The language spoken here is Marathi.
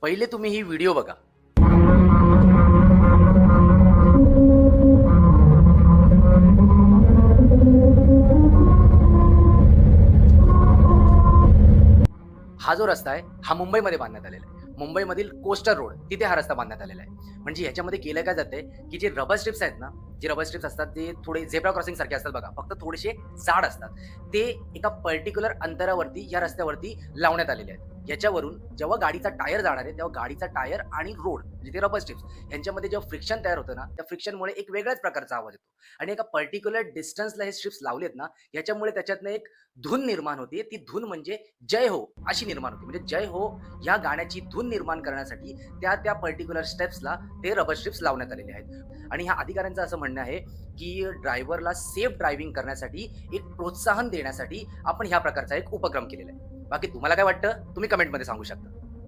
पहिले तुम्ही ही व्हिडिओ बघा. हा जो रस्ता आहे हा मुंबईमध्ये बांधण्यात आलेला आहे. मुंबईमधील कोस्टर रोड तिथे हा रस्ता बांधण्यात आलेला आहे. म्हणजे ह्याच्यामध्ये केलं काय जातंय, की जे रबर स्ट्रिप्स आहेत ना, जे रबर स्ट्रिप्स असतात ते थोडे झेब्रा क्रॉसिंग सारखे असतात बघा, फक्त थोडेसे जाड असतात. ते एका पर्टिक्युलर अंतरावरती या रस्त्यावरती लावण्यात आलेले आहेत. याच्यावरून जेव्हा गाडीचा टायर जाणार आहे, तेव्हा गाडीचा टायर आणि रोड म्हणजे ते रबर स्ट्रिप्स यांच्यामध्ये जेव्हा फ्रिक्शन तयार होतं ना, त्या फ्रिक्शनमुळे एक वेगळ्याच प्रकारचा आवाज येतो. आणि एका पर्टिक्युलर डिस्टन्सला हे स्ट्रिप्स लावलेत ना, याच्यामुळे त्याच्यातनं एक धून निर्माण होते. ती धून म्हणजे जय हो अशी निर्माण होते. म्हणजे जय हो या गाण्याची धून निर्माण करण्यासाठी त्या पर्टिक्युलर स्टेप्सला ते रबर स्ट्रिप्स लावण्यात आलेले आहेत. आणि ह्या अधिकाऱ्यांचं असं म्हणणं आहे, की ड्रायव्हरला सेफ ड्रायव्हिंग करण्यासाठी एक प्रोत्साहन देण्यासाठी आपण ह्या प्रकारचा एक उपक्रम केलेला आहे. बाकी तुम्हाला काय वाटतं? तुम्ही कमेंटमध्ये सांगू शकता.